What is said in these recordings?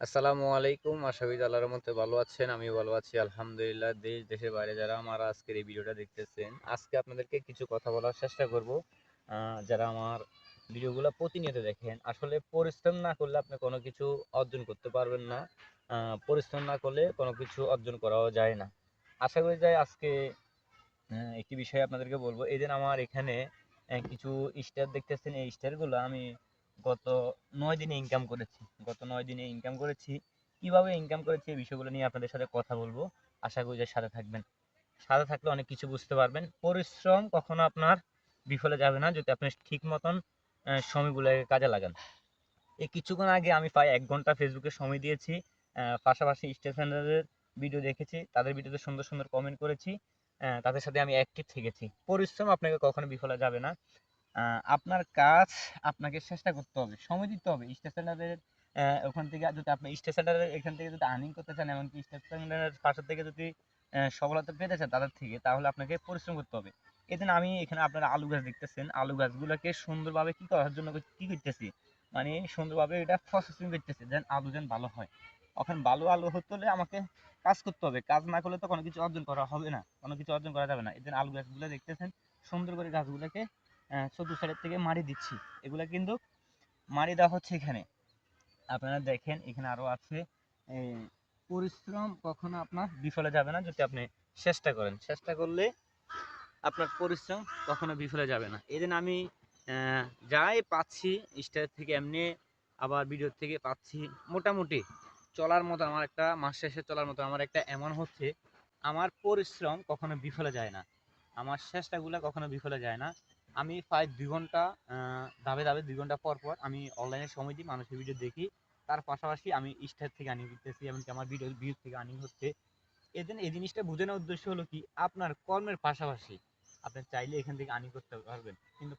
আসসালামু আলাইকুম। আশা করি আল্লাহর রহমতে ভালো আছেন। আমিও ভালো আছি আলহামদুলিল্লাহ। দেশ দেশের বাইরে যারা আমার আজকের এই ভিডিওটা দেখতেছেন, আজকে আপনাদেরকে কিছু কথা বলার চেষ্টা করব। যারা আমার ভিডিওগুলো প্রতিনিয়ত দেখেন, আসলে পরিশ্রম না করলে আপনি কোনো কিছু অর্জন করতে পারবেন না। পরিশ্রম না করলে কোনো কিছু অর্জন করাও যায় না। আশা করি যে আজকে একটি বিষয় আপনাদেরকে বলবো। এই দিন আমার এখানে কিছু স্টার দেখতেছেন, এই স্টারগুলো আমি গত 9 দিনে ইনকাম করেছি। গত 9 দিনে ইনকাম করেছি। কিভাবে ইনকাম করেছি এই বিষয়গুলো নিয়ে আপনাদের সাথে কথা বলবো। আশা করি যে সাথে থাকবেন। সাথে থাকলে অনেক কিছু বুঝতে পারবেন। পরিশ্রম কখনো আপনার বিফলে যাবে না যদি আপনি ঠিক মতন সময়গুলোকে কাজে লাগান। এই কিছুক্ষণ আগে আমি প্রায় 1 ঘন্টা ফেসবুকে সময় দিয়েছি। পাশাপাশি স্টেশনারের ভিডিও দেখেছি, তাদের ভিডিওতে সুন্দর সুন্দর কমেন্ট করেছি। তাদের সাথে আমি অ্যাক্টিভ থেকেছি। পরিশ্রম আপনাকে কখনো বিফলে যাবে না। আপনার কাজ আপনাকে চেষ্টা করতে হবে, সময় দিতে হবে। স্টেশনারের ওখান থেকে যদি আপনি স্টেশনারের এখান থেকে যদি আর্নিং করতে চান, এমনকি স্টেশনারের পাশে থেকে যদি সফলতা পেতে চান তাদের থেকে, তাহলে আপনাকে পরিশ্রম করতে হবে। এদিন আমি এখানে আপনারা আলু গাছ দেখতেছেন, আলু গাছগুলোকে সুন্দরভাবে কি করার জন্য কি করতেছি, মানে সুন্দরভাবে এটা প্রসেসিং করতেছি যেন আলু যেন ভালো হয়। এখন ভালো আলু হতে হলে আমাকে কাজ করতে হবে। কাজ না করলে তো কোনো কিছু অর্জন করা হবে না, কোনো কিছু অর্জন করা যাবে না। এদিন আলু গাছগুলো দেখতেছেন, সুন্দর করে গাছগুলোকে চতুর সাইডের থেকে মাড়ি দিচ্ছি। এগুলা কিন্তু মাড়ি দেওয়া হচ্ছে এখানে। আপনারা দেখেন এখানে আরো আছে। এই পরিশ্রম কখনো আপনার বিফলে যাবে না যদি আপনি চেষ্টা করেন। চেষ্টা করলে আপনার পরিশ্রম কখনো বিফলে যাবে না। এদিন আমি যাই পাচ্ছি স্টার থেকে, এমনি আবার ভিডিও থেকে পাচ্ছি, মোটামুটি চলার মতো আমার একটা মাস শেষে চলার মতো আমার একটা এমন হচ্ছে। আমার পরিশ্রম কখনো বিফলে যায় না, আমার চেষ্টাগুলো কখনো বিফলে যায় না। আমি প্রায় 2 ঘন্টা ধাপে ধাপে 2 ঘন্টা পর পর আমি অনলাইনে সময় দিই, মানুষের ভিডিও দেখি। তার পাশাপাশি আমি স্টার থেকে আর্নিং করতেছি, এমনকি আমার ভিউ থেকে আর্নিং হচ্ছে। এদিন এই জিনিসটা বোঝানোর উদ্দেশ্য হলো কি, আপনার কর্মের পাশাপাশি আপনি চাইলে এখান থেকে আর্নিং করতে পারবেন, কিন্তু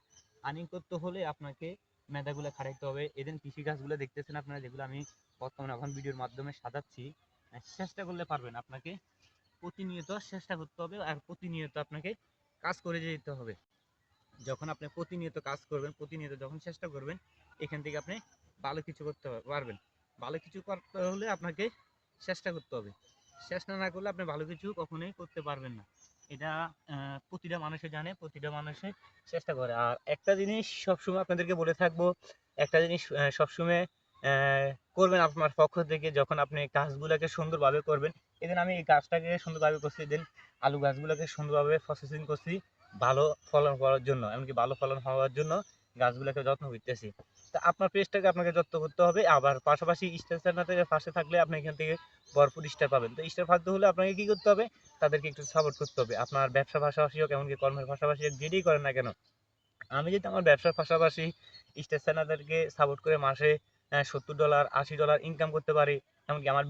আর্নিং করতে হলে আপনাকে মেধাগুলো খাটাইতে হবে। এদিন কৃষি কাজগুলো দেখতেছেন আপনারা, যেগুলো আমি বর্তমানে এখন ভিডিওর মাধ্যমে সাজাচ্ছি। চেষ্টা করলে পারবেন। আপনাকে প্রতিনিয়ত চেষ্টা করতে হবে, আর প্রতিনিয়ত আপনাকে কাজ করে যেতে হবে। যখন আপনি প্রতিনিয়ত কাজ করবেন, প্রতিনিয়ত যখন চেষ্টা করবেন, এখান থেকে আপনি ভালো কিছু করতে পারবেন। ভালো কিছু করতে হলে আপনাকে চেষ্টা করতে হবে। চেষ্টা না করলে আপনি ভালো কিছু কখনোই করতে পারবেন না। এটা প্রতিটা মানুষে জানে, প্রতিটা মানুষে চেষ্টা করে। আর একটা জিনিস সবসময় আপনাদেরকে বলে থাকবো, একটা জিনিস সবসময় করবেন আপনার পক্ষ থেকে, যখন আপনি কাজগুলোকে সুন্দরভাবে করবেন। এদিন আমি এই কাজটাকে সুন্দরভাবে করছি, দেন আলু গাছগুলোকে সুন্দরভাবে প্রসেসিং করছি ভালো ফলন করার জন্য, এমনকি ভালো ফলন হওয়ার জন্য গাছগুলোকে যত্ন করতেছি। তা আপনার পেজটাকে আপনাকে যত্ন করতে হবে। আবার পাশাপাশি স্টার চ্যানেলের পাশে থাকলে আপনি এখান থেকে ভরপুর স্টার পাবেন। তো স্টার পাতে হলে আপনাকে কি করতে হবে, তাদেরকে একটু সাপোর্ট করতে হবে। আপনার ব্যবসা পাশাপাশি হোক, এমনকি কর্মের পাশাপাশি হোক, যেটাই করেন না কেন, আমি যদি আমার ব্যবসার পাশাপাশি স্টার চ্যানেলদেরকে সাপোর্ট করে মাসে $70 $80 ইনকাম করতে পারি, এমনকি আমার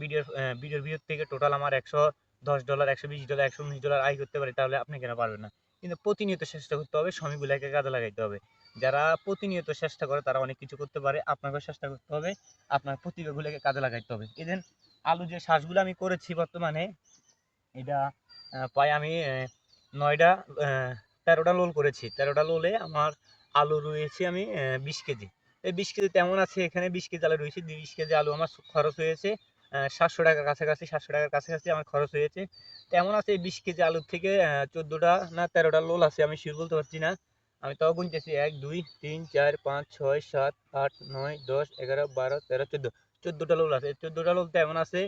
ভিডিওর ভিউ থেকে টোটাল আমার $110 $120 $119 আয় করতে পারি, তাহলে আপনি কেন পারবেন না? কিন্তু প্রতিনিয়ত চেষ্টা করতে হবে, সময়গুলোকে কাজে লাগাইতে হবে। যারা প্রতিনিয়ত চেষ্টা করে তারা অনেক কিছু করতে পারে। আপনাকেও চেষ্টা করতে হবে, আপনার প্রতিভাগুলোকে কাজে লাগাইতে হবে। এদিন আলু যে শ্বাসগুলো আমি করেছি বর্তমানে, এটা প্রায় আমি 9টা 13টা লোল করেছি। 13টা লোলে আমার আলু রয়েছে আমি 20 কেজি। এই 20 কেজি তেমন আছে, এখানে 20 কেজি আলু রয়েছে। 20 কেজি আলু আমার খরচ হয়েছে 700 টাকার কাছাকাছি। 700 টাকার কাছাকাছি আমার খরচ হয়েছে। তেমন আছে এই 20 কেজি আলুর থেকে 14টা না 13টা লোল আছে, আমি শিওর বলতে পারছি না। আমি তাও গুনতেছি 1 2 3 4 5 6 7 8 9 10 11 12 13 14। 14টা লোল আছে। 14টা লোল তেমন আছে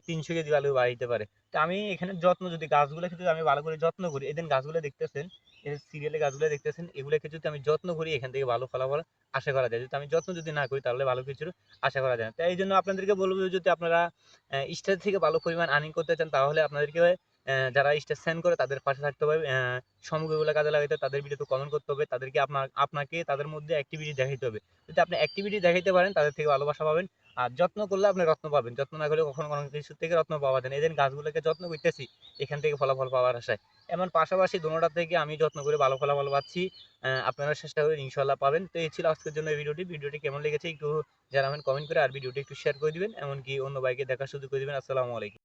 300 কেজি আলু বাড়িতে পারে। তো আমি এখানে যত্ন, যদি গাছগুলোকে যদি আমি ভালো করে যত্ন করি, এদিন গাছগুলো দেখতেছেন, এই সিরিয়ালে গাছগুলো দেখতেছেন, এগুলোকে যদি আমি যত্ন করি এখান থেকে ভালো ফলাফল আশা করা যায়। যদি আমি যত্ন যদি না করি তাহলে ভালো কিছুর আশা করা যায় না। তাই এই জন্য আপনাদেরকে বলবো, যদি আপনারা স্টার থেকে ভালো পরিমাণ আর্নিং করতে চান, তাহলে আপনাদেরকে যারা স্টার সেন্ড করে তাদের পাশে থাকতে হবে, সময়গুলো কাজে লাগাইতে হবে, তাদের ভিডিওতে কমেন্ট করতে হবে, তাদেরকে আপনাকে তাদের মধ্যে অ্যাক্টিভিটি দেখাইতে হবে। যদি আপনি অ্যাক্টিভিটি দেখাইতে পারেন, তাদের থেকে ভালোবাসা পাবেন। আর যত্ন করলে আপনি রত্ন পাবেন, যত্ন না করলে কখনো কোনো কিছু থেকে রত্ন পাওয়া যায় না। এদিন গাছগুলোকে যত্ন করতেছি এখান থেকে ফলাফল পাওয়ার আশায়। এমন পাশাপাশি দোনোটা থেকে আমি যত্ন করে ভালো ফলাফল পাচ্ছি। আপনারা চেষ্টা করে ইনশাল্লাহ পাবেন। তো এই ছিল আজকের জন্য এই ভিডিওটি কেমন লেগেছে একটু জানাবেন কমেন্ট করে, আর ভিডিওটি একটু শেয়ার করে দিবেন, এমনকি অন্য বাইকে দেখার সুযোগ করে দিবেন। আসসালামু আলাইকুম।